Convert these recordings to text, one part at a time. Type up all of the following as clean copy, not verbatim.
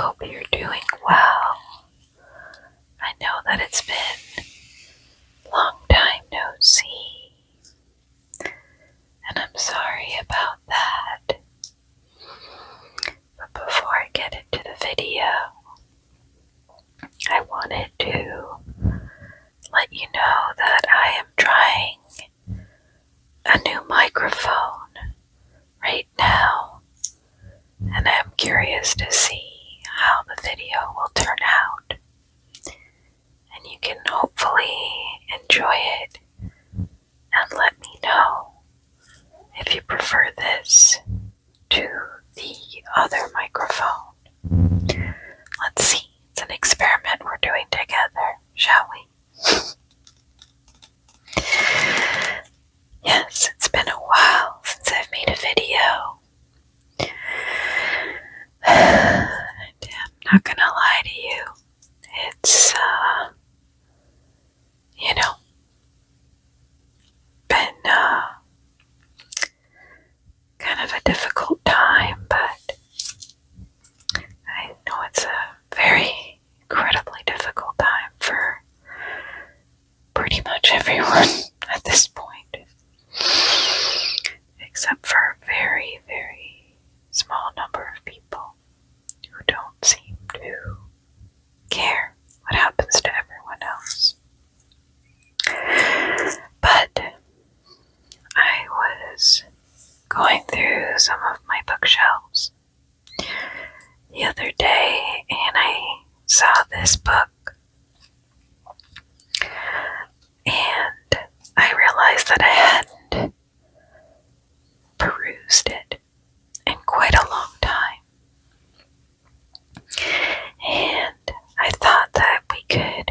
hope you're doing well. I know that it's been a long time no see, and I'm sorry about that. But before I get into the video, I wanted to let you know that I am trying a new microphone right now, and I'm curious to see how the video will turn out. And you can hopefully enjoy it and let me know if you prefer this to the other microphone. Let's see, it's an experiment we're doing together, shall we? Yes, it's been a while since I've made a video. I'm not gonna lie to you. It's, been, kind of a difficult time, but I know it's a very incredibly difficult time for pretty much everyone at this point, except for a very, very small number of people who don't seem to care what happens to everyone else. But I was going through some of my bookshelves the other day and I saw this book, and I realized that I hadn't perused it in quite a long time. And I thought that we could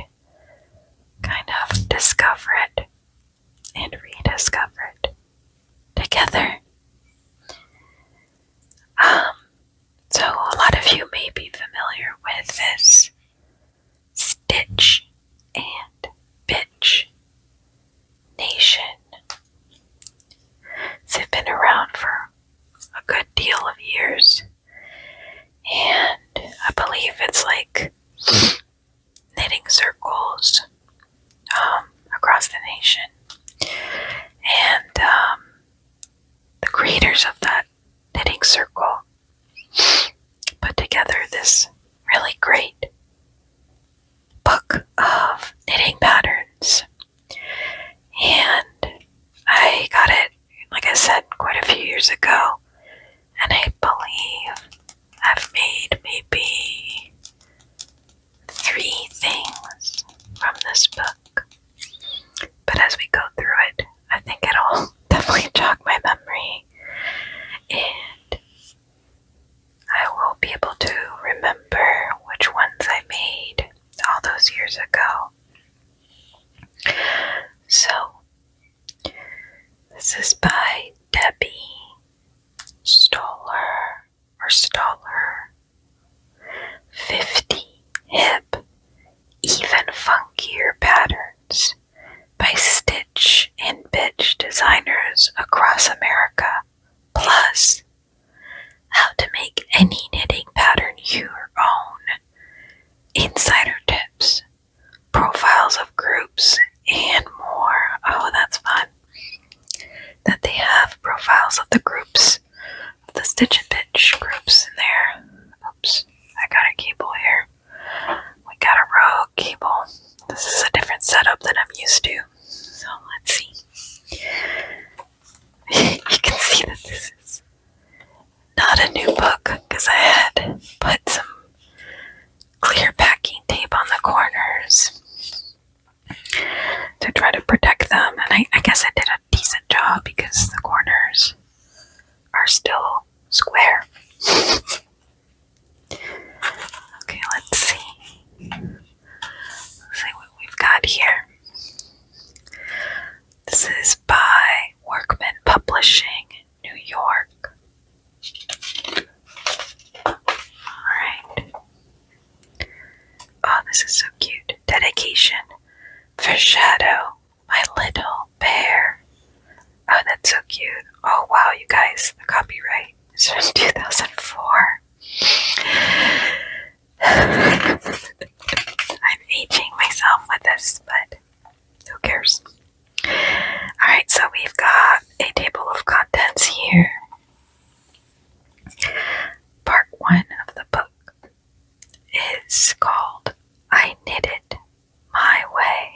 kind of discover it and rediscover it together. So a lot of you may be familiar with this Stitch and Bitch Nation. They've been around for a good deal of years, and I believe it's like knitting circles across the nation. And the creators of that knitting circle put together this really great book of knitting patterns. And I got it, like I said, quite a few years ago. And I believe I've made maybe 3 things from this book. But as we go through it, I think it'll definitely jog my memory, and I will be able to remember which ones I made all those years ago. So, this is by Debbie Stoller. 50 hip, even funkier patterns by Stitch and Bitch designers across America, plus how to make any knitting pattern your own, insider tips, profiles of groups, and more. Oh, that's fun that they have profiles of the groups, of the Stitch and Bitch groups in there. Oops, I got a cable here. We got a Rogue cable. This is a different setup than I'm used to. So let's see. You can see that this is not a new book because I had put some clear packing tape on the corners to try to protect them. And I guess I did a decent job because the corners are still square. Okay, let's see. Let's see what we've got here. This is by Workman Publishing, New York. Alright. Oh, this is so cute. Dedication for Shadow, my little bear. Oh, that's so cute. Oh, wow, you guys, the copyright is from 2004. is called I Knit It My Way.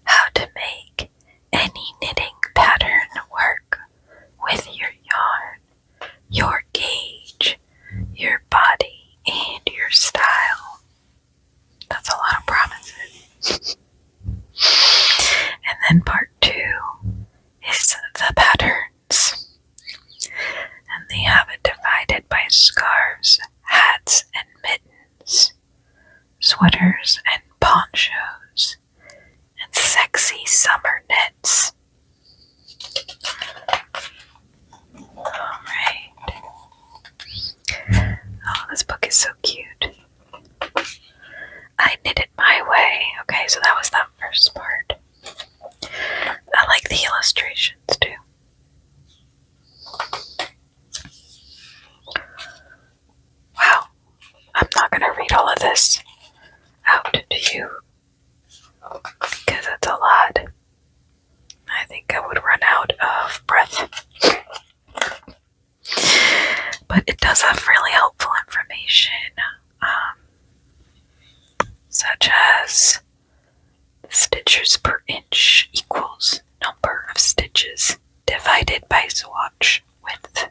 How to make any knitting pattern work with your yarn, your gauge, your body, and your style. That's a lot of promises. And then part 2 is the patterns. And they have it divided by scarves, hats, and mittens, sweaters and ponchos, and sexy summer knits. Alright. Oh, this book is so cute. I Knit It My Way. Okay, so that was that first part. I like the illustrations too. Wow. I'm not going to read all of this out to you because it's a lot. I think I would run out of breath. But it does have really helpful information, such as stitches per inch equals number of stitches divided by swatch width.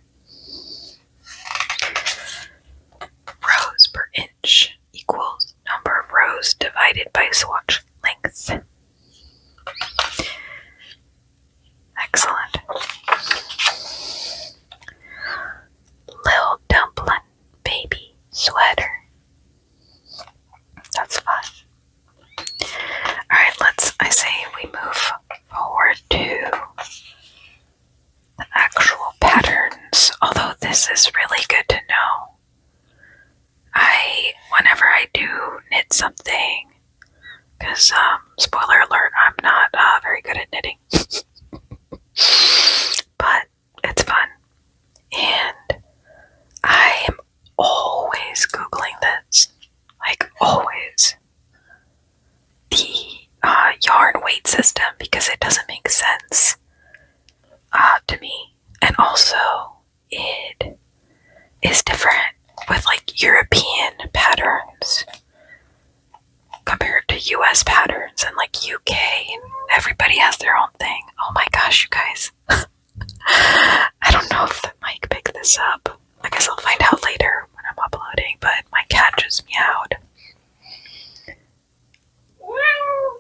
Rows per inch equals number of rows divided by swatch length. Excellent. Lil Dumpling baby sweater. That's fun. Alright, I say we move forward to the actual patterns, although this is really good to know. Whenever I do knit something, because, spoiler alert, I'm not very good at knitting. But it's fun. And I am always Googling this. Like, always. The yarn weight system, because it doesn't make sense to me. And also, it is different with like European patterns compared to US patterns and like UK, and everybody has their own thing. Oh my gosh, you guys. I don't know if the mic picked this up. I guess I'll find out later when I'm uploading, but my cat just meowed.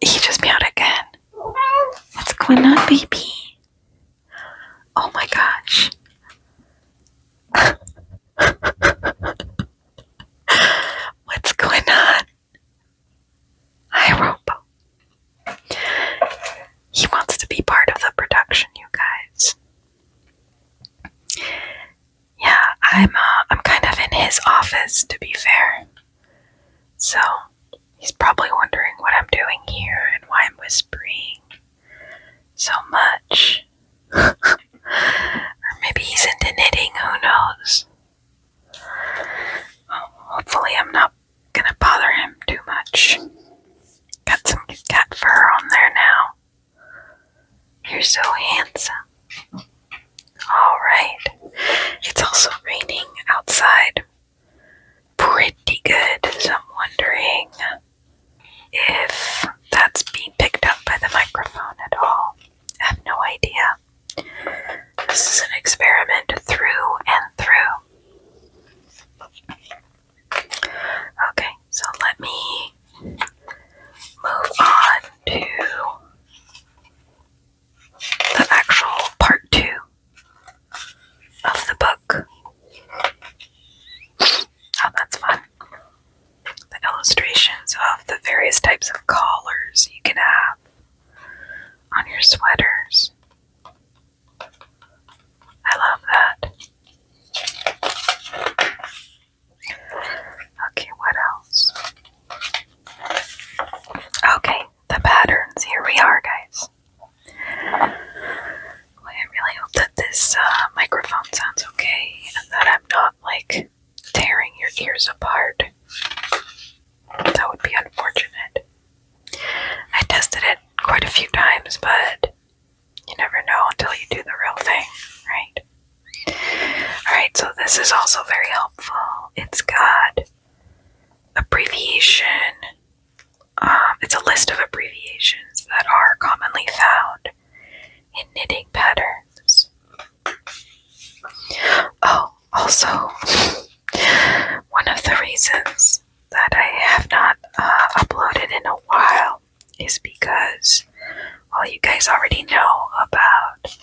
He just meowed again. What's going on, baby? Oh my gosh. What's going on? Hi, Rope. He wants to be part of the production, you guys. Yeah, I'm kind of in his office, to be fair. So, he's probably wondering what I'm doing here and why I'm whispering so much. Or maybe he's into knitting, who knows? Hopefully I'm not gonna bother him too much. Got some cat fur on there now. You're so handsome. Alright. It's also raining outside. Pretty good, so I'm wondering if that's being picked up by the microphone at all. I have no idea. This is an experiment through and through. Okay, so let me move on to the actual part 2 of the book. Oh, that's fun. The illustrations of the various types of collars you can have on your sweaters. I love that. Okay, what else? Okay, the patterns. Here we are, guys. I really hope that this microphone sounds okay and that I'm not, like, tearing your ears apart. That would be unfortunate. I tested it quite a few times, but abbreviation. It's a list of abbreviations that are commonly found in knitting patterns. Oh, also, one of the reasons that I have not uploaded in a while is because, well, you guys already know about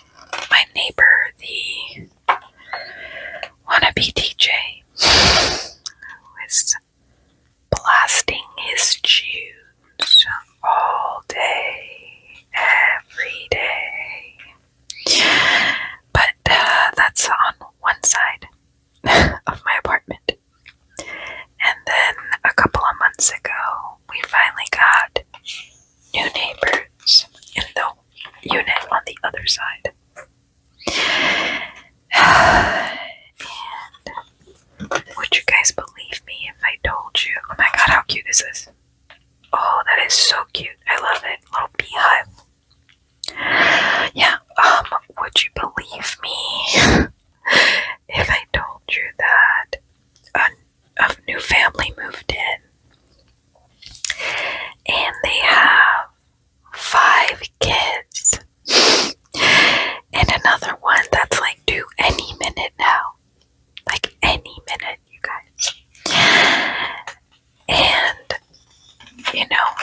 my neighbor, the wannabe DJ, who is blasting his tunes all day, every day. But that's on one side of my apartment. And then a couple of months ago, we finally got new neighbors in the unit on the other side. And would you guys believe me if I told you? Oh my god, how cute is this? Oh, that is so cute. I love it. Little beehive. Yeah, would you believe me if I told you that a new family moved in and they have 5 kids and another one that's like due any minute now, like any minute, you guys. And you know,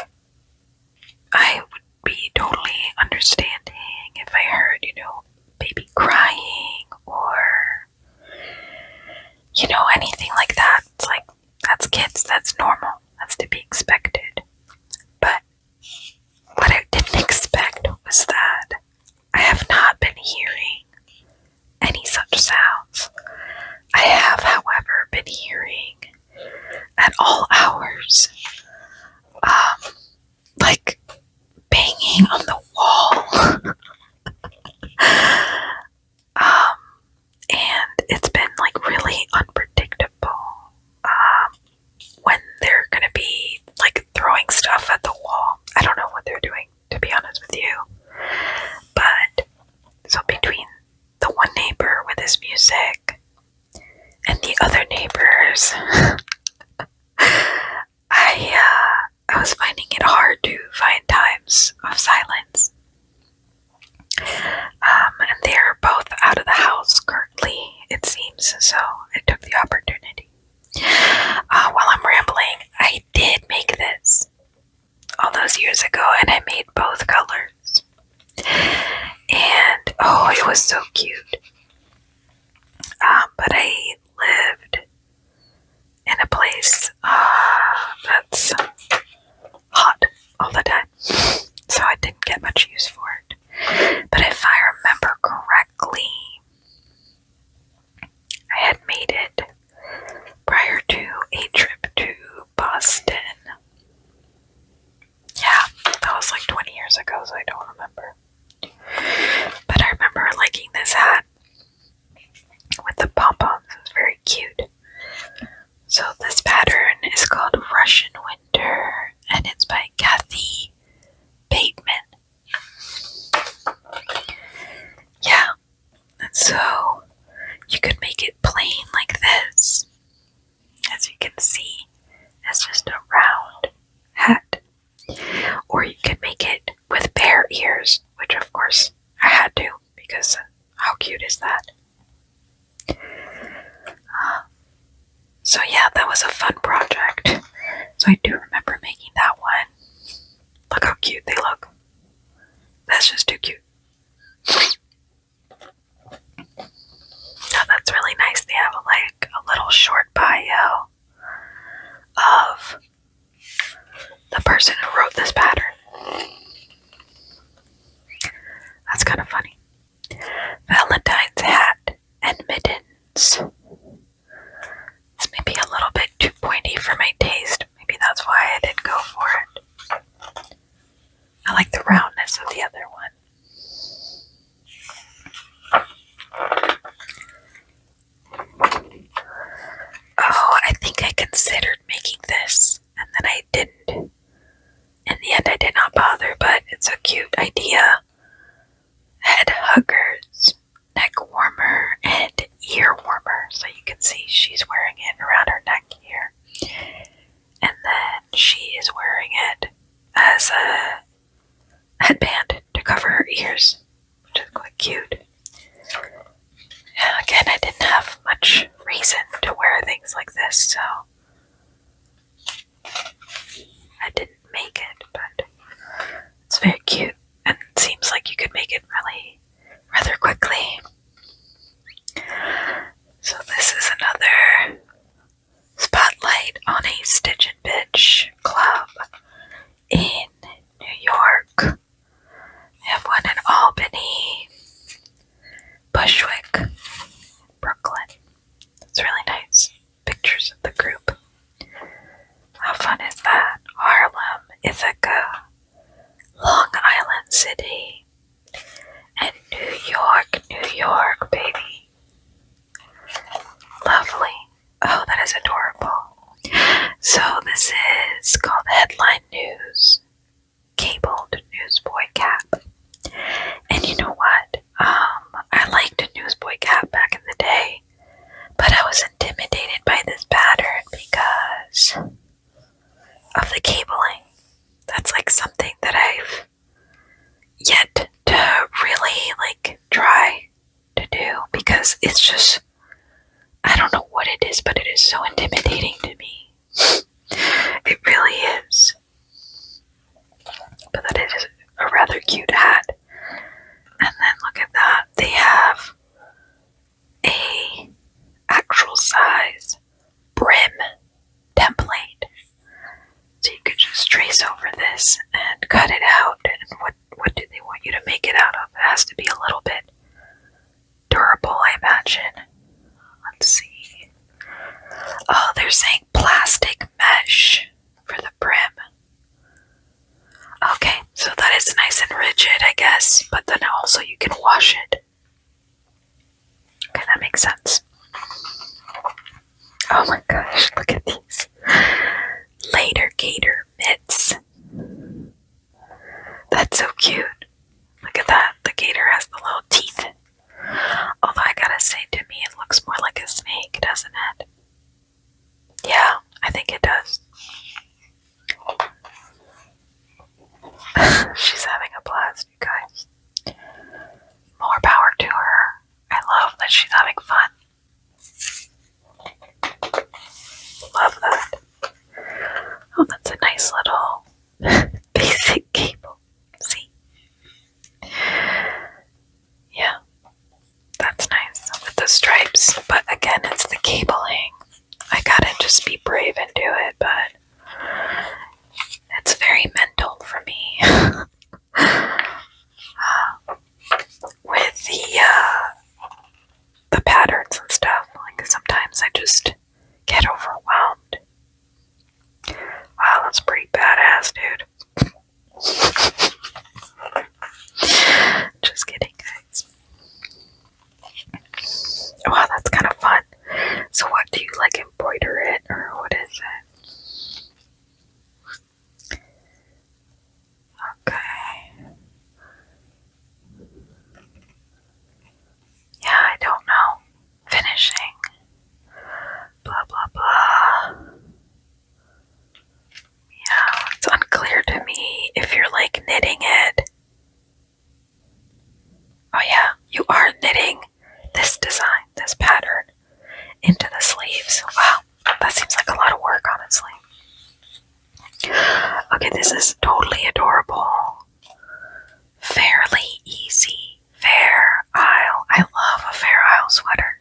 I would be totally understanding if I heard, baby crying or anything like that. It's like, that's kids, that's normal, that's to be expected. But what I didn't expect was that I have not been hearing any such sounds. I have, however, been hearing at all hours, like banging on the wall. And it's been like really unpredictable when they're gonna be like throwing stuff at the wall. I don't know what they're doing, to be honest with you. But so between the one neighbor with his music and the other neighbors, I was finding it hard to find times of silence. And they're both out of the house currently, it seems, so I took the opportunity. While I'm rambling, I did make this all those years ago, and I made both colors. And, oh, it was so cute. But I lived in a place that's hot all the time, so I didn't get much use for it. But if I remember correctly, I had made it prior to a trip to Boston. Yeah, that was like 20 years ago, so I don't remember. But I remember liking this hat with the pom-poms. It was very cute. So this pattern is called Russian Winter, and it's by Kathy Bateman. Yeah, and so you could make it plain like this. As you can see, it's just a round hat. Or you could make it with bear ears, which of course I had to, because how cute is that? So yeah, that was a fun project. So I do remember making that one. Look how cute they look. That's just too cute. Now that's really nice. They have like a little short bio of the person who wrote this pattern. That's kind of funny. Valentine's hat and mittens. It's maybe a little bit too pointy for my taste. Maybe that's why I didn't go for it. I like the roundness of the other one. Oh, I think I considered making this, and then I didn't. In the end, I Stitch and Bitch Club in New York. We have one in Albany, Bushwick, Brooklyn. It's really nice. Pictures of the group. How fun is that? Harlem, Ithaca, Long Island City, and New York, baby. Lovely. Oh, that is adorable. So this is called Headline News, cabled newsboy cap. And you know what? I liked a newsboy cap back in the day, but I was intimidated by this pattern because of the cabling. That's like something that I've yet to really try to do, because it's just, I don't know what it is, but it is so intimidating to me. It really is. But that is a rather cute hat. And then look at that. They have a actual size brim template. So you could just trace over this and cut it out. And what do they want you to make it out of? It has to be a little bit durable, I imagine. Let's see. Oh, they're saying plastic mesh for the brim. Okay, so that is nice and rigid, I guess, but then also you can wash it. Okay, that makes sense. Oh my gosh, look at these. Later Gator mitts. That's so cute. Look at that. The gator has the little teeth. Although I gotta say, to me it looks more like a snake, doesn't it? Yeah, I think it does. She's having a blast, you guys. More power to her. I love that she's having fun. Love that. Oh, that's a nice little basic cable. See? Yeah, that's nice with the stripes. But again, it's the cabling. I gotta just be brave and do it, but it's very mental for me. With the patterns and stuff, sometimes I just get overwhelmed. Wow, that's pretty badass, dude. Just kidding, guys. Wow, that's kind of fun. So what, do you embroider it, or what is it? Okay. Yeah, I don't know. Finishing. Blah, blah, blah. Yeah, it's unclear to me if you're knitting it. Oh yeah, you are knitting this design, this pattern, into the sleeves. Wow, that seems like a lot of work, honestly. Okay, this is totally adorable. Fairly easy. Fair Isle. I love a Fair Isle sweater.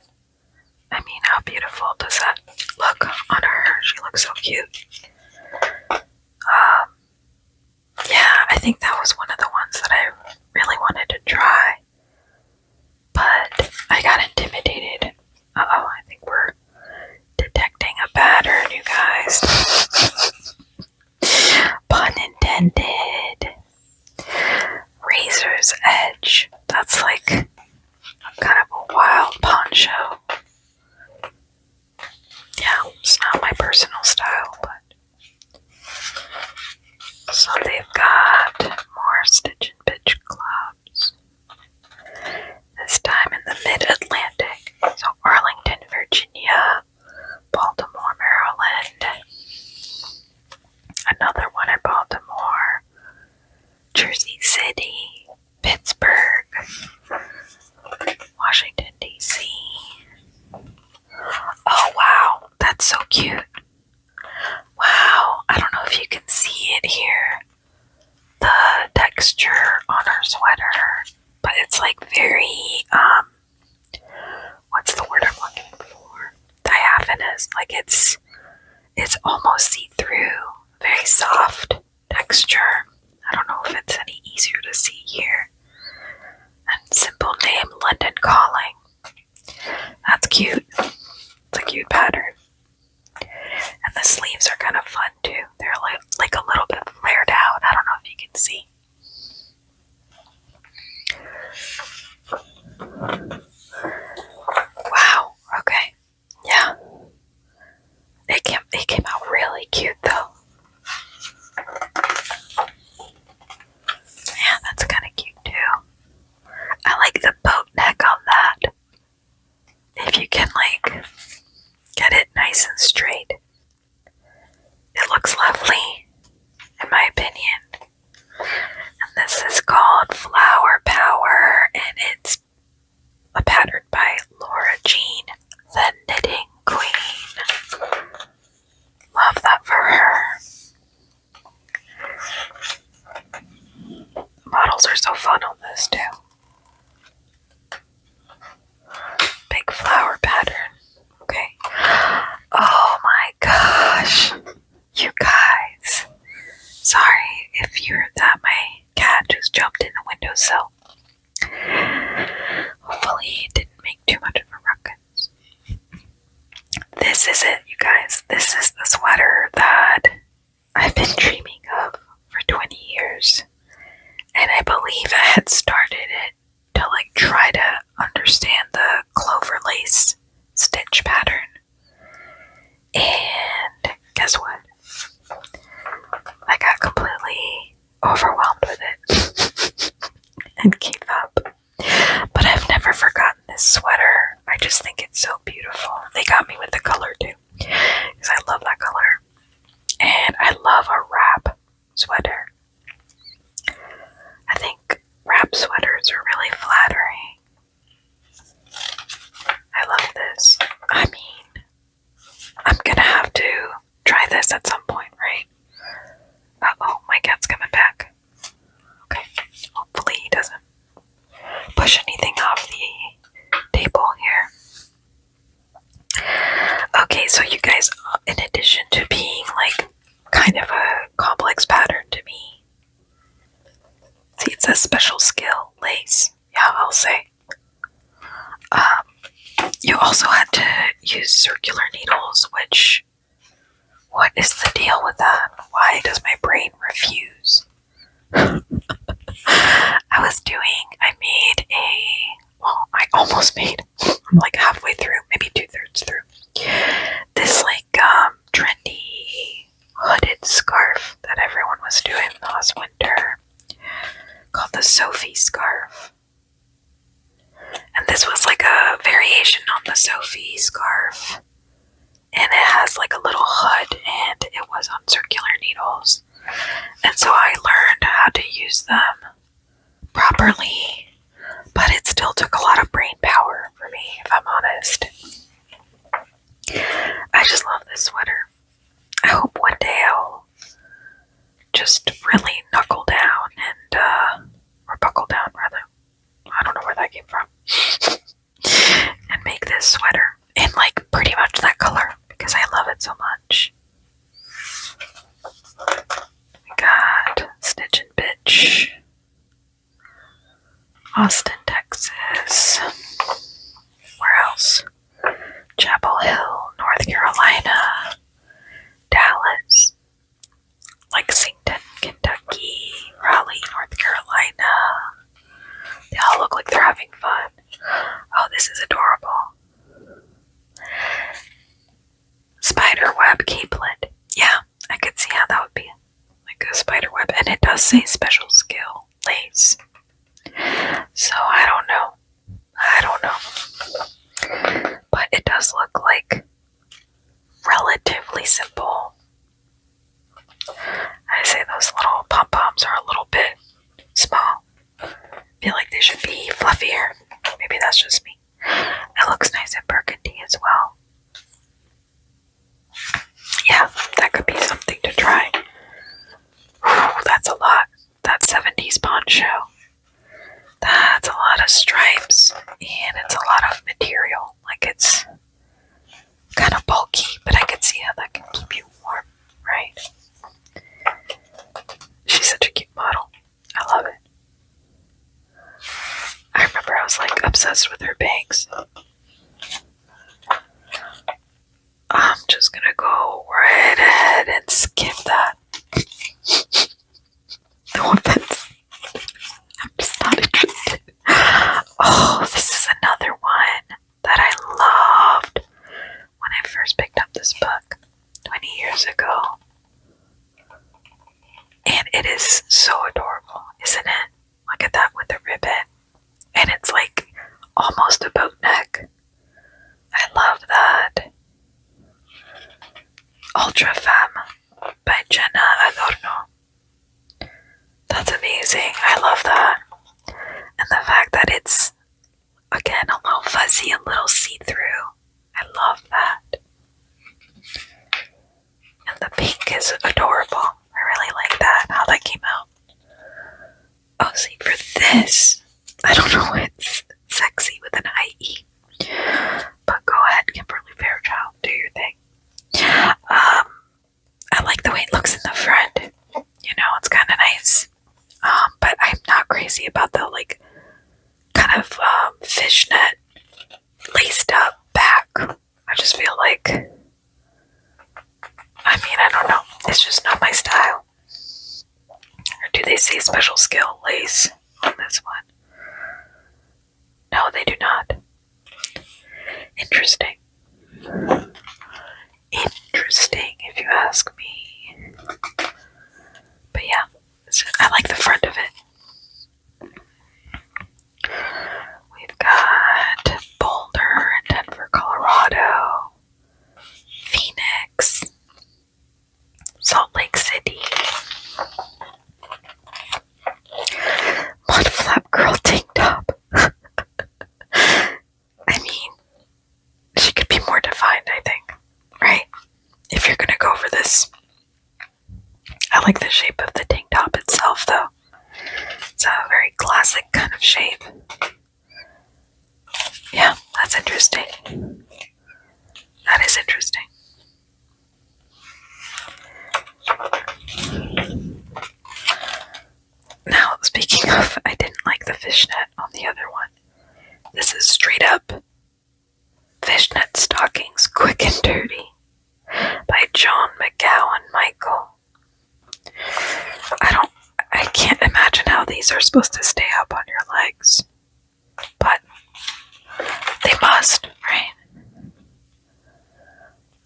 I mean, how beautiful does that look on her? She looks so cute. Yeah, I think that was one of the ones that I really wanted to try. But I got intimidated. Uh-oh, I think we're detecting a pattern, you guys. Pun intended. Razor's Edge. That's kind of a wild poncho. Yeah, it's not my personal style, but so they've got more Stitch and Bitch clubs. This time in the mid-Atlantic. So Arlington, Virginia, Baltimore, Maryland. Another one in Baltimore, Jersey City, Pittsburgh, Washington, D.C. Oh wow, that's so cute. Wow, I don't know if you can see it here. The texture calling. That's cute. It's a cute pattern. And the sleeves are kind of fun too. They're like a little bit flared out. I don't know if you can see. Wow. Okay. Yeah. It came out really cute though. Yeah, that's kind of cute too. I like the boat neck on that. If you can like get it nice and straight. It looks lovely, in my opinion. And this is called Flower Power, and it's a pattern by Laura Jean, the Knitting Queen. Love that for her. Models are so fun on this too. Big flower pattern. Okay. Oh my gosh. You guys. Sorry if you heard that. My cat just jumped in the windowsill. Hopefully it didn't make too much of a ruckus. This is it, you guys. This is the sweater that I've been dreaming of for 20 years. And I believe I had started it to like try to understand the clover lace stitch pattern. And guess what? I got completely overwhelmed with it and gave up. But I've never forgotten this sweater. I just think it's so beautiful. They got me with the color too, because I love that color. And I love a wrap sweater. I think wrap sweaters are really flattering. I love this. I mean, I'm gonna have to try this at some point, right? Uh-oh, my cat's coming back. Okay, hopefully he doesn't push anything off the table here. Okay, so you guys, in addition to being like kind of a complex pattern to me, see, it says special skill lace. Yeah, I'll say. You also had to use circular needles, which, what is the deal with that? Why does my brain refuse? I almost made, I'm like halfway through, maybe 2/3 through, this like trendy hooded scarf that everyone was doing last winter called the Sophie scarf. And this was like a variation on the Sophie scarf. And it has like a little hood and it was on circular needles. And so I learned how to use them properly, but it still took a lot of brain power for me, if I'm honest. I just love this sweater. I hope one day I'll just really knuckle down and, or buckle down rather. I don't know where that came from. And make this sweater in like pretty much that color because I love it so much. We got Stitch and Bitch, Austin, Texas. Where else? Chapel Hill, North Carolina, Dallas, Lexington, Kentucky, Raleigh, North Carolina. They all look like they're having fun. Oh, this is adorable. Spiderweb capelet. Yeah, I could see how that would be like a spiderweb. And it does say special skill lace. So I don't know. But it does look like relatively simple. I say those little pom-poms are a little bit small. I feel like they should be fluffier. Maybe that's just me. It looks nice in burgundy as well. Yeah, that could be something to try. Whew, that's a lot. That's obsessed with her bangs. I'm just gonna go right ahead and skip that. No offense. I'm just not interested. Oh, this is another one that I loved when I first picked up this book 20 years ago. And it is so adorable, isn't it? Look at that with the ribbon. And it's like almost a boat neck. I love that. Ultra Femme by Jenna Adorno. That's amazing. I love that. And the fact that it's, again, a little fuzzy, a little see-through. I love that. And the pink is adorable. I really like that, how that came out. Oh, see, for this, I don't know, it's sexy with an IE. But go ahead, Kimberly Fairchild, do your thing. I like the way it looks in the front. You know, it's kind of nice. But I'm not crazy about the, like, kind of fishnet laced up back. I just feel like, I don't know. It's just not my style. Or do they say special skill lace on this one? No, they do not. Interesting. Interesting, if you ask me. But yeah, I like the front of it. We've got Boulder and Denver, Colorado, Phoenix, Salt Lake City, Mud Flap Girl tank top. I mean, she could be more defined, I think, right? If you're gonna go for this. I like the shape of the tank top itself, though. It's a very classic kind of shape. Yeah, that's interesting. That is interesting. Now, speaking of, I didn't like the fishnet on the other one. This is straight up Fishnet Stockings, Quick and Dirty by John McGowan Michael. I can't imagine how these are supposed to stay up on your legs. But they must, right?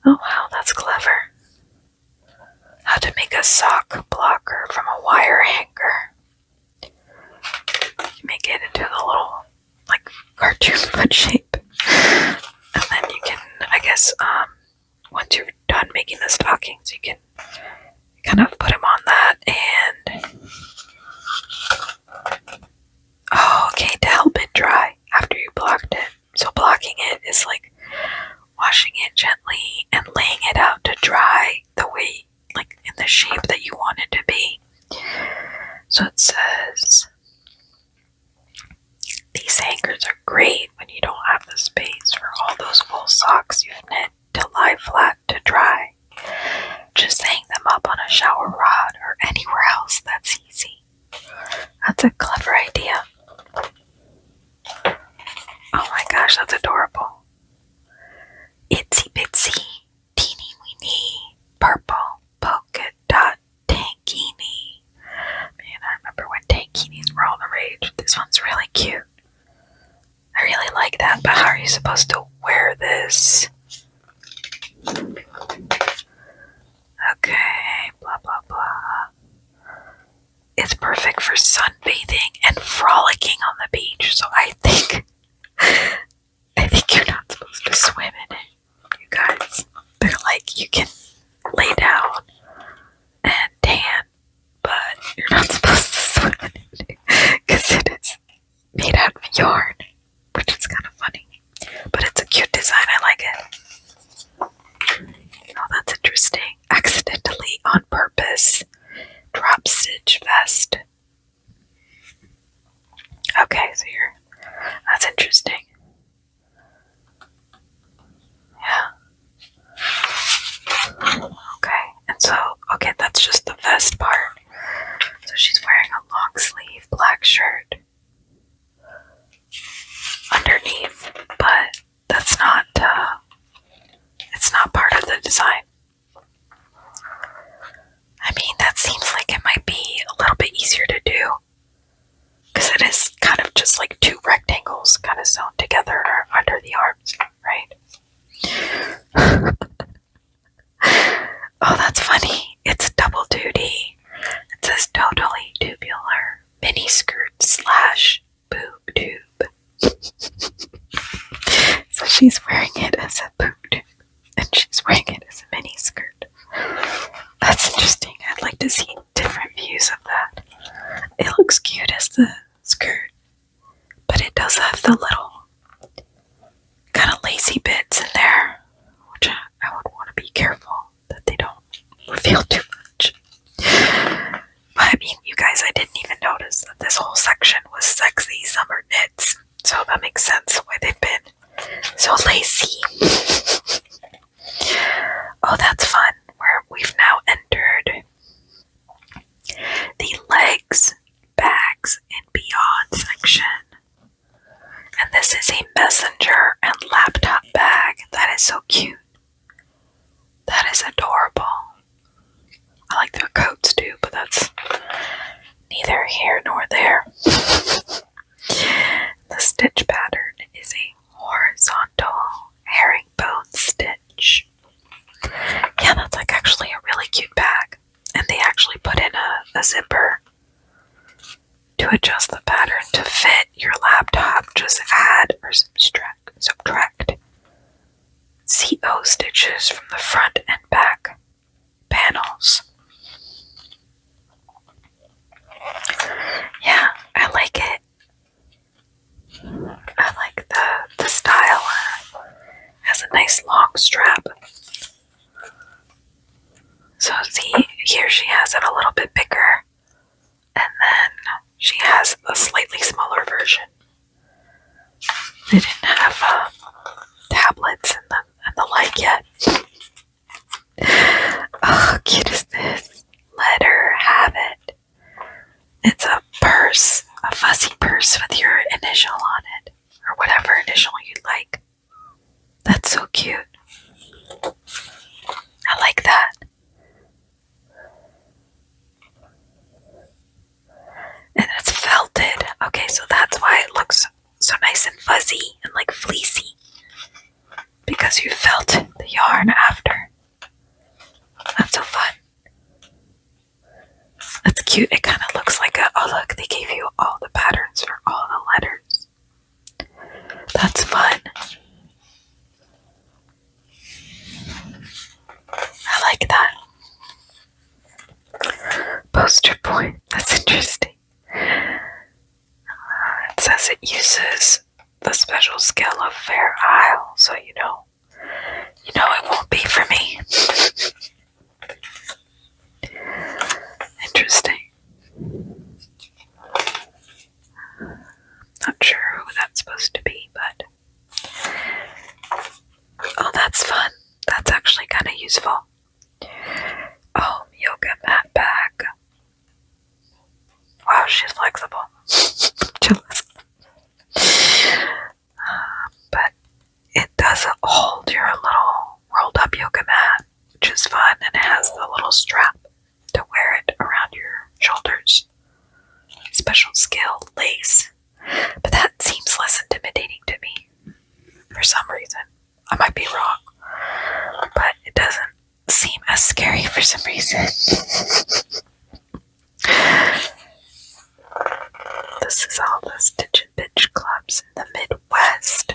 Oh wow, that's clever. How to make a sock blocker from a wire hanger. You make it into the little, like, cartoon foot shape. And then you can, I guess, once you're done making the stockings, you can kind of put them on that and... Oh, okay, to help it dry after you blocked it. So blocking it is like washing it gently and laying it out to dry the way, like, in the shape that you want it to be. So it says, these hangers are great when you don't have the space for all those wool socks you've knit to lie flat to dry. Just hang them up on a shower rod or anywhere else that's easy. That's a clever idea. Oh my gosh, that's adorable. Itsy bitsy, teeny weeny, purple polka dot tankini. Man, I remember when tankinis were all the rage. This one's really cute. I really like that, but how are you supposed to wear this? Okay, blah blah blah. It's perfect for sunbathing and frolicking on the beach, so I think you're not supposed to swim in it, you guys. They're like, you can lay down and tan, but you're not supposed to swim in it, because it is made out of yarn, which is kind of funny. But it's a cute design, I like it. Oh, that's interesting. Accidentally, on purpose, drop stitch vest. Okay, so that's interesting. Yeah. Okay, and so, okay, that's just the vest part. So she's wearing a long sleeve black shirt. Underneath I'd like to see different views of that. It looks cute as the skirt, but it does have the little kind of lacy bits in there, which I would want to be careful that they don't reveal too much. But I mean, you guys, I didn't even notice that this whole section was sexy summer knits, so that makes sense why they've been so lacy. Oh, that's fun. We've now entered the legs, bags, and beyond section. And this is a messenger and laptop bag. That is so cute. That is adorable. I like their coats too, but that's neither here nor there. The stitch pattern is a horizontal herringbone stitch. Yeah, that's like actually a really cute bag. And they actually put in a zipper to adjust the pattern to fit your laptop. Just add or subtract CO stitches from the front and back panels. Yeah, I like it. I like the style. Has a nice long strap. So see, here she has it a little bit bigger, and then she has a slightly smaller version. They didn't have tablets and the like yet. Oh, how cute is this? Let her have it. It's a purse, a fuzzy purse with your initial on it, or whatever initial you'd like. That's so cute. I like that. And it's felted. Okay, so that's why it looks so nice and fuzzy and like fleecy. Because you felt the yarn after. That's so fun. That's cute. It kind of looks like oh look, they gave you all the patterns for all the letters. That's fun. I like that. Poster point. That's interesting. It says it uses the special skill of Fair Isle, so you know it won't be for me. Interesting. Not sure who that's supposed to be, but oh, that's fun. That's actually kind of useful. Oh, yoga mat bag. Wow, she's flexible. Jealous. But it does hold your little rolled up yoga mat, which is fun, and it has the little strap to wear it around your shoulders. Special skill lace. But that seems less intimidating to me for some reason. I might be wrong, but it doesn't seem as scary for some reason. This is all the Stitch and Bitch clubs in the Midwest.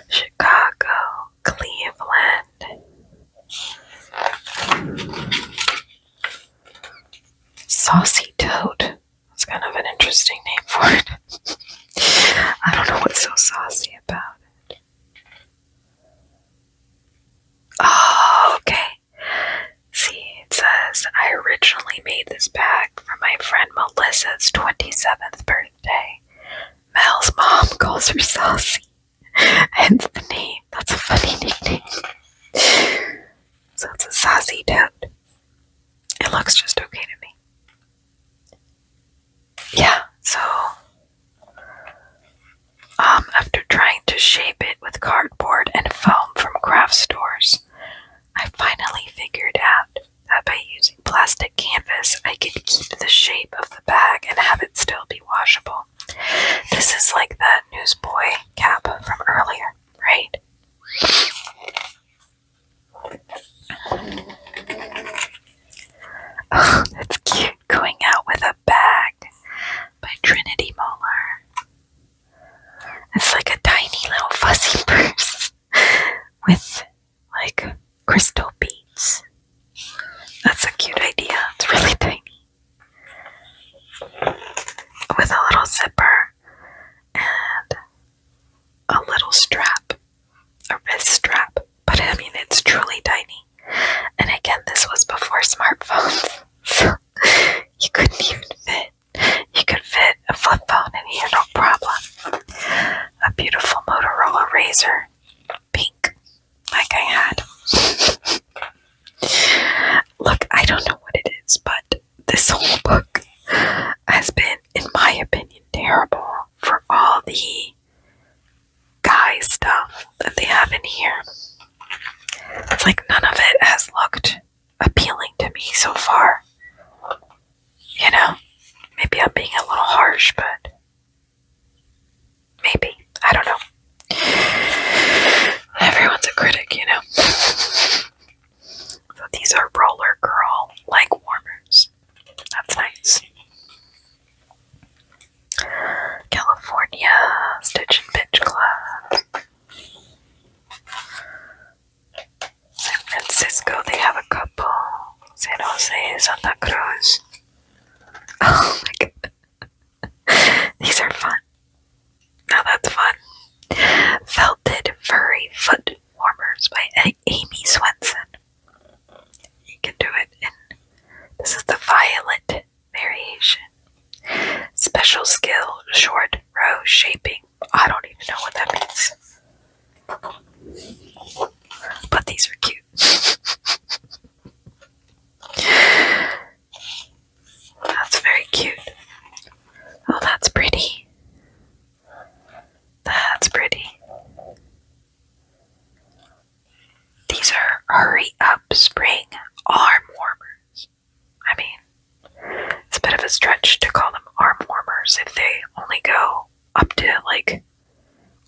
Chicago, Cleveland. Saucy Toad. That's kind of an interesting name for it. I don't know what's so saucy about it. Oh, okay. See, it says, I originally made this bag for my friend Melissa's 27th birthday. Mel's mom calls her Saucy. Hence the name. That's a funny nickname. So it's a Saucy Toad. It looks just okay to me. Yeah, so after trying to shape it with cardboard and foam from craft stores, I finally figured out that by using plastic canvas, I could keep the shape of the bag and have it still be washable. This is like that newsboy cap from earlier, right? Oh, that's cute. Going out with a bag by Trinity Moeller. It's like a tiny little fuzzy purse. These are Roller Girl leg warmers. That's nice. California Stitch and Bitch Club. San Francisco, they have a couple. San Jose, Santa Cruz. Oh my god. These are fun. Now that's fun. Felted Furry Foot Warmers by Amy Swenson. You can do it in, this is the violet variation. Special skill, short row shaping. I don't even know what that means. But these are cute. That's very cute. Oh, that's pretty. That's pretty. These are Hurry Up Spring Arm Warmers. I mean, it's a bit of a stretch to call them arm warmers if they only go up to like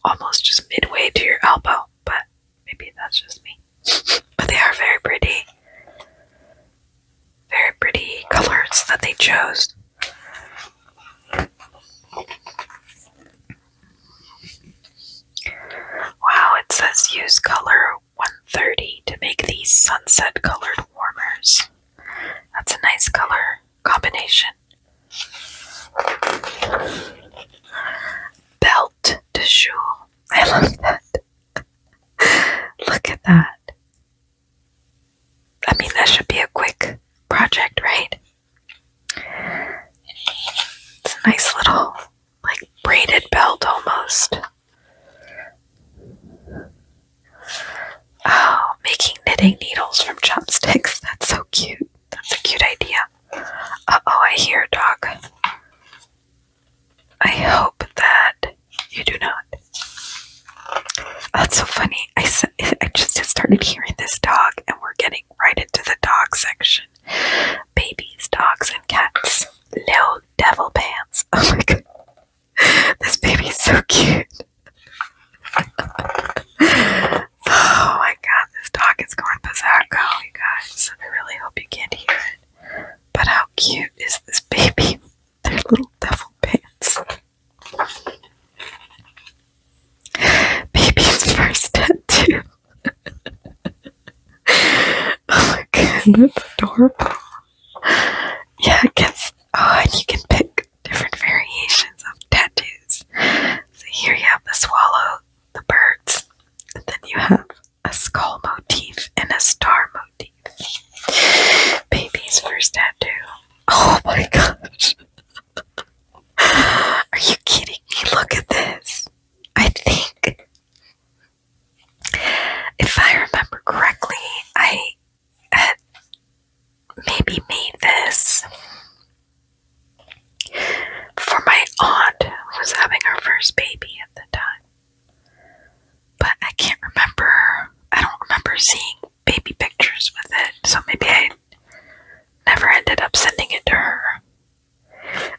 almost just midway to your elbow, but maybe that's just me. But they are very pretty. Very pretty colors that they chose. Wow, it says use color 130 to make these sunset colored warmers. That's a nice color combination. Belt de jour. I love that. Look at that. I mean, that should be a quick project, right? It's a nice little, like, braided belt almost. Oh, making knitting needles from chopsticks. That's so cute. That's a cute idea. Uh-oh, I hear a dog. I hope that you do not. That's so funny. I just started hearing this dog, and we're getting right into the dog section. Babies, dogs, and cats. Little devil pants. Oh my god. This baby is so cute. Oh my god, this dog is going berserko, you guys. I really hope you can't hear it. But how cute is this baby? Their little devil pants. Baby's first tattoo. Oh my god, that's adorable. Yeah, it gets, oh, and you can pick different variations of tattoos. So here you have the swallow, the birds, and then you have a skull motif and a star motif. Baby's first tattoo. Oh my gosh. Are you kidding me? Look at this. I think, if I remember correctly, I had maybe made this for my aunt who was having her first baby at the time. But I can't remember. I don't remember seeing baby pictures with it, so maybe I never ended up sending it to her.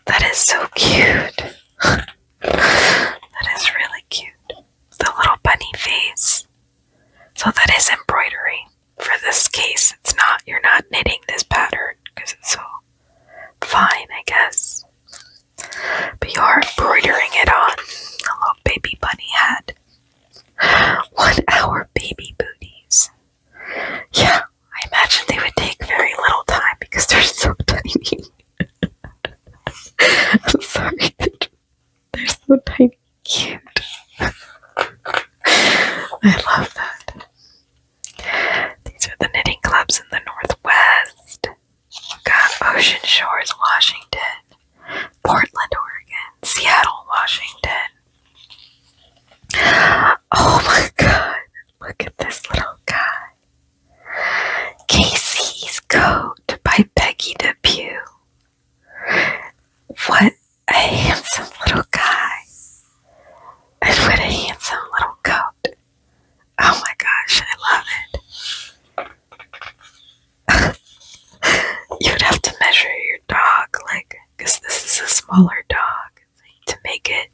That is so cute. That is really cute. The little bunny face. So that is embroidery. For this case, it's not, you're not knitting this pattern because it's so fine, I guess. But you are embroidering it on a little baby bunny head. 1 hour baby booties. Yeah, I imagine they would take very little time because they're so tiny. I'm sorry. They're so tiny. Cute. I love that. These are the knitting clubs in the Northwest. We've got Ocean Shores, Washington, Portland, Oregon, Seattle, Washington. Oh my god, look at this little guy. Casey's Coat by Peggy DePew. What a handsome little guy. And what a handsome little coat. Oh my gosh, I love it. You'd have to measure your dog, like, because this is a smaller dog, to make it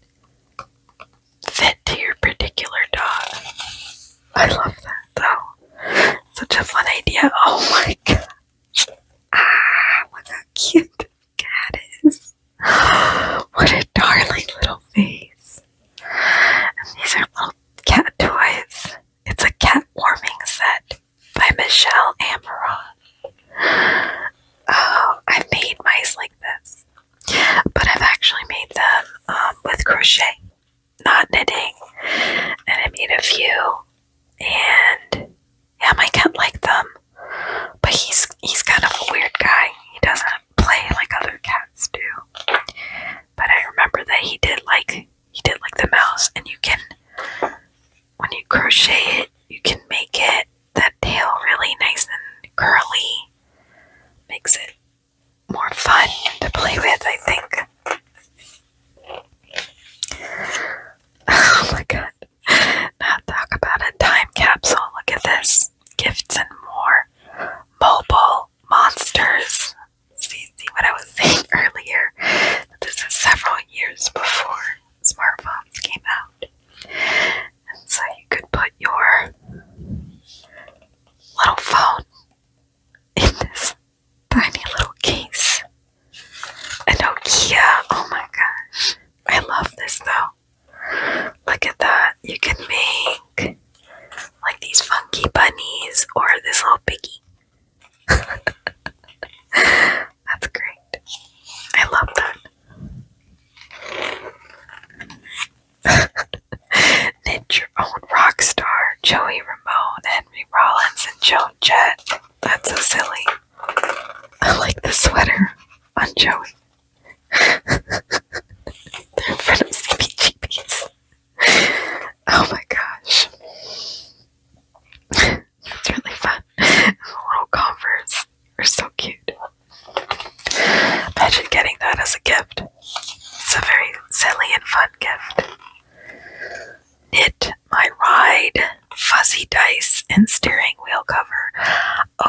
fit to your particular dog. I love that, though. Such a fun idea. Oh my god. makes it more fun to play with, I think. Oh my god. Now talk about a time capsule. Look at this. Gifts and more. Mobile monsters. See what I was saying earlier? This is several years before smartphones came out. And so you could put your little phone in this tiny little case. A Nokia. Oh my gosh. I love this though. Look at that. You can make like these funky bunnies or this little piggy. That's great. I love that. Knit your own rock star. Joey Ramone, Henry Rollins, and Joan Jett. That's so silly. I like the sweater on Joey. They're in front of CBGBs. Oh my gosh. That's really fun. Little Converse are so cute. Imagine getting that as a gift. It's a very silly and fun gift. Knit my ride, fuzzy dice, and steering wheel cover.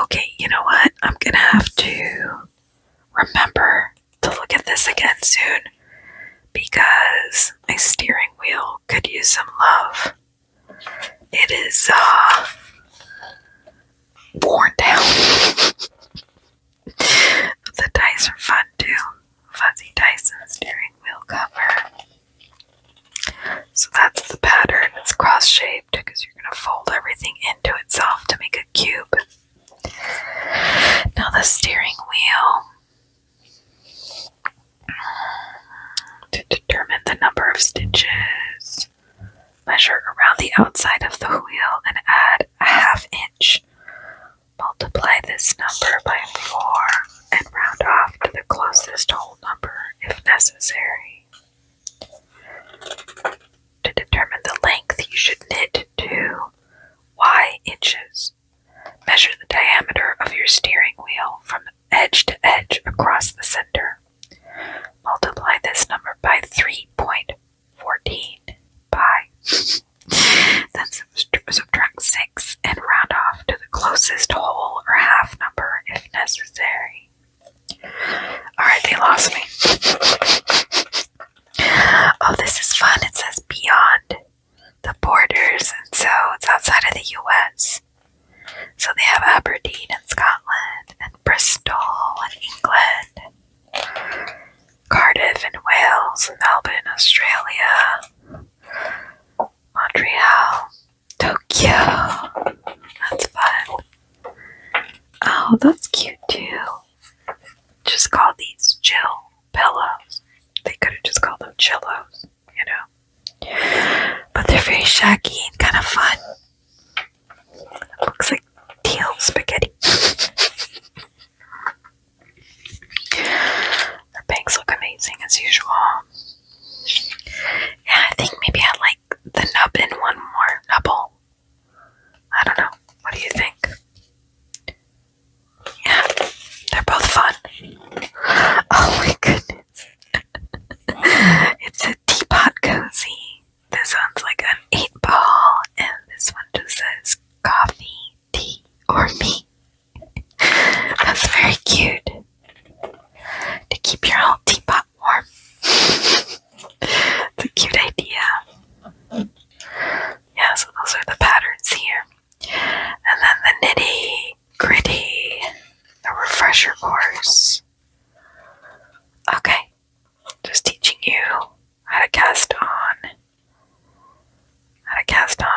Okay, you know what? I'm gonna have to remember to look at this again soon because my steering wheel could use some love. It is worn down. The dice are fun too. Fuzzy dice and steering wheel cover. So that's the pattern. It's cross-shaped because you're going to fold everything into itself to make a cube. Now the steering wheel. To determine the number of stitches, measure around the outside of the wheel and add a ½ inch. Multiply this number by 4 and round off to the closest whole number if necessary. To determine the length, you should knit 2 Y inches. Measure the diameter of your steering wheel from edge to edge across the center. Multiply this number by 3.14 pi. Then subtract 6 and round off to the closest whole or half number if necessary. Alright, they lost me. Oh, this is fun. It says beyond the borders, and so it's outside of the US. So they have Aberdeen in Scotland, and Bristol in England, Cardiff in Wales, Melbourne, Australia, Montreal, Tokyo. That's fun. Oh, that's cute too. Just call these chill pillows. They could have just called them chillos, you know. But they're very shaggy and kind of fun. It looks like teal spaghetti. Their bangs look amazing as usual. Yeah, I think maybe I like the nubbin one more. Nubble. I don't know. What do you think? Yeah, they're both fun. Oh my goodness. It's a teapot cozy. This one's like an 8-ball, and this one just says coffee, tea, or me. That's very cute. To keep your whole teapot warm. It's a cute idea. Yeah, so those are the patterns here. And then the nitty gritty, the refresher course. Okay, just teaching you how to cast on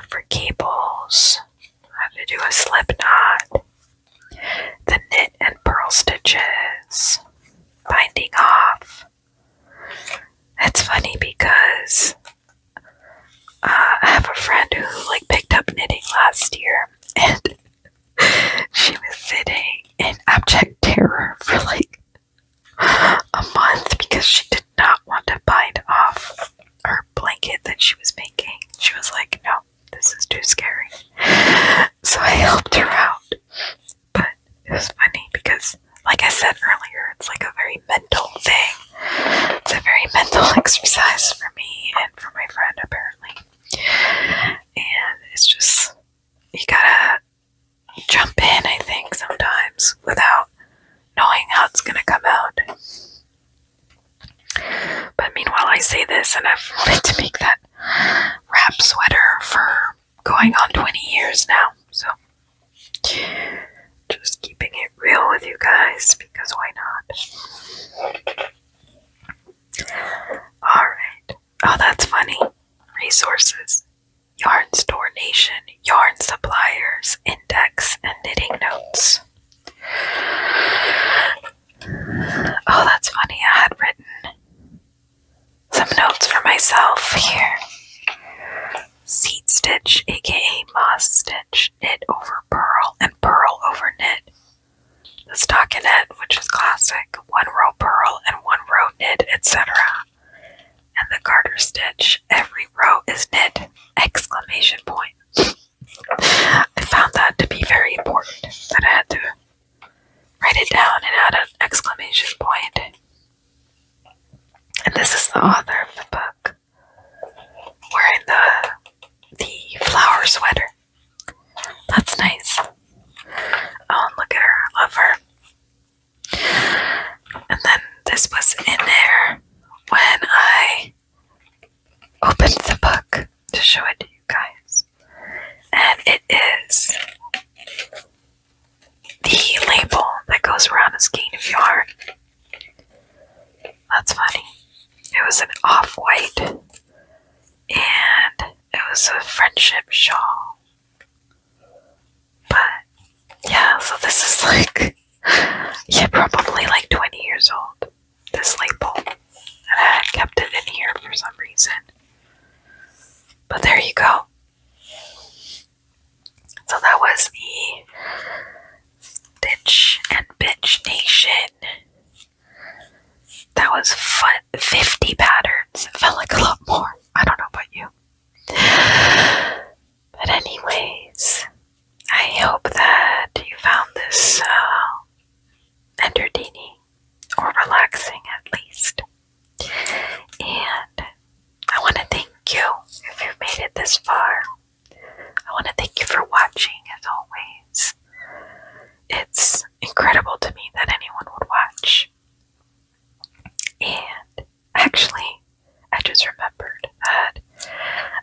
for cables, how to do a slip knot, the knit and purl stitches, binding off. It's funny because I have a friend who picked up knitting last year, and she was sitting in abject terror for a month because she did not want to bind off her blanket that she was making. She was like, no, this is too scary. So I helped her out. But it was funny because like I said earlier, it's like a very mental thing. It's a very mental exercise for me and for my friend, apparently. And it's just, you gotta jump in, I think, sometimes without knowing how it's gonna come out. But meanwhile, I say this, and I've wanted to make that wrap sweater for going on 20 years now. So, just keeping it real with you guys, because why not? Alright. Oh, that's funny. Resources. Yarn Store Nation, Yarn Suppliers, Index, and Knitting Notes. Oh, that's funny. I had written some notes for myself here. Seed stitch, aka moss stitch, knit over purl, and purl over knit. The stockinette, which is classic, 1 row purl and 1 row knit, etc. And the garter stitch, every row is knit! Exclamation point. I found that to be very important, that I had to write it down and add an exclamation point. And this is the author of the book, wearing the flower sweater. That's nice. Oh, look at her. I love her. And then this was in there when I opened the book to show it to you guys. And it is the label that goes around a skein of yarn. That's funny. It was an off-white, and it was a friendship shawl. But yeah, so this is like, yeah, probably like 20 years old, this label. And I had kept it in here for some reason. But there you go. So that was the Stitch and Bitch Nation. That was fun. 50 patterns. It felt like a lot more. I don't know about you. But anyways, I hope that you found this entertaining or relaxing at least. And I want to thank you if you've made it this far. I want to thank you for watching as always. It's incredible to me that anyone would watch. And actually, I just remembered that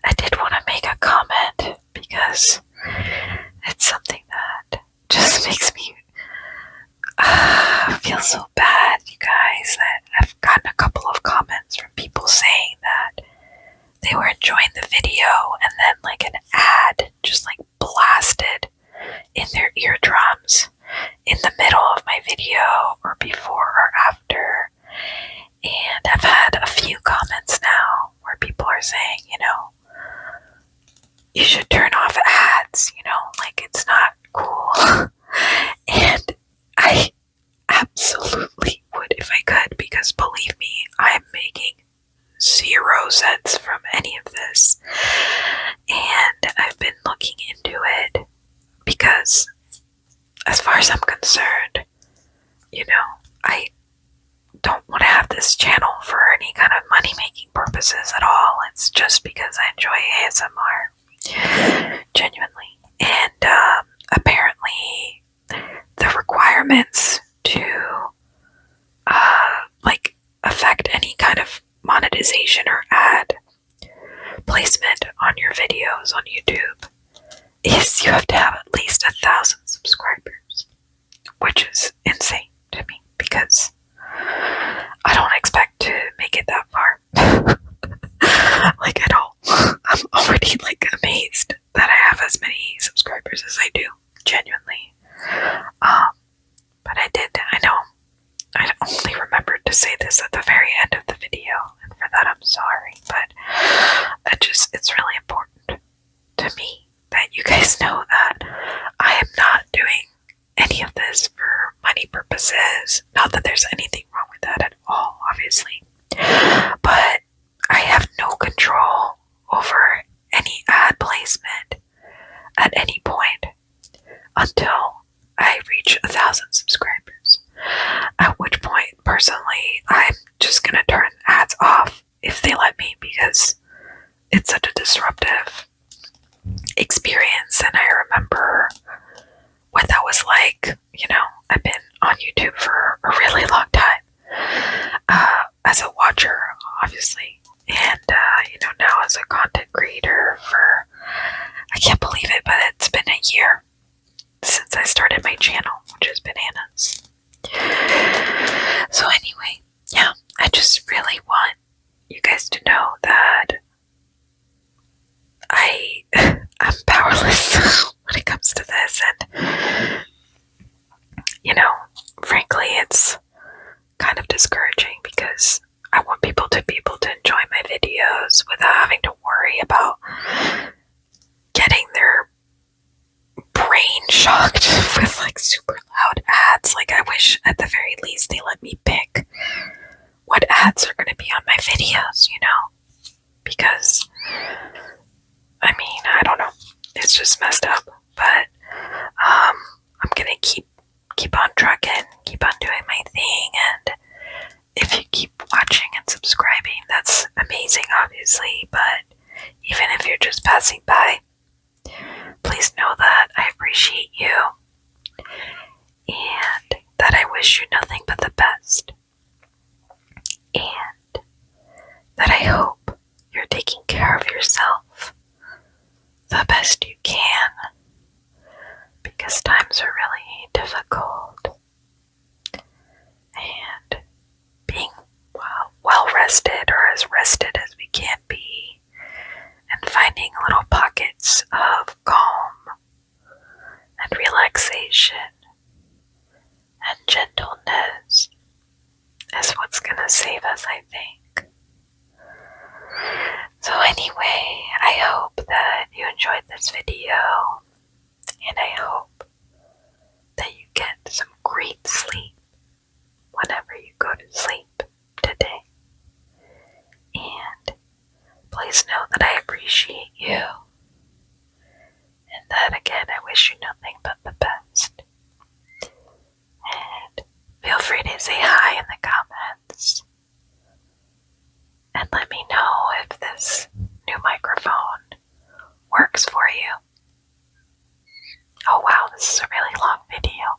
I did want to make a comment because it's something that just makes me feel so bad, you guys, that I've gotten a couple of comments from people saying that they were enjoying the video and then like an ad just like blasted in their eardrums in the middle of my video or before or after. And I've had a few comments now where people are saying, you know, you should turn off ads, you know, like it's not cool. And I absolutely would if I could, because believe me, I'm making 0 cents from any of this. And I've been looking into it because as far as I'm concerned, you know, I don't want to have this channel for any kind of money-making purposes at all. It's just because I enjoy ASMR. Genuinely. And apparently the requirements to like affect any kind of monetization or ad placement on your videos on YouTube is you have to have at least 1,000 subscribers, which is insane to me because I don't expect to make it that far. Like at all. I'm already like amazed that I have as many subscribers as I do, genuinely. But I know I only remembered to say this at the very end of the video, and for that I'm sorry, but it's really important to me that you guys know that I am not doing any of this for money purposes. Not that there's anything wrong with that at all, obviously, but I have no control over any ad placement at any point until I reach 1,000 subscribers. it's kind of discouraging because I want people to be able to enjoy my videos without having to worry about getting their brain shocked with like super loud ads. Like, I wish at the very least they let me pick what ads are going to be on my videos, you know? Because, I mean, I don't know. It's just messed up. But I'm going to keep on trucking, keep on doing my thing, and if you keep watching and subscribing, that's amazing, obviously, but even if you're just passing by, please know that I appreciate you and that I wish you nothing but the best, and that I hope you're taking care of yourself the best you can, because times are really difficult, and being well rested, or as rested as we can be, and finding little pockets of calm and relaxation and gentleness is what's gonna save us, I think. So anyway, I hope that you enjoyed this video, and I hope that you get some great sleep whenever you go to sleep today. And please know that I appreciate you, and that again, I wish you nothing but the best. And feel free to say hi in the comments, and let me know if this new microphone works for you. Oh wow, this is a really long video.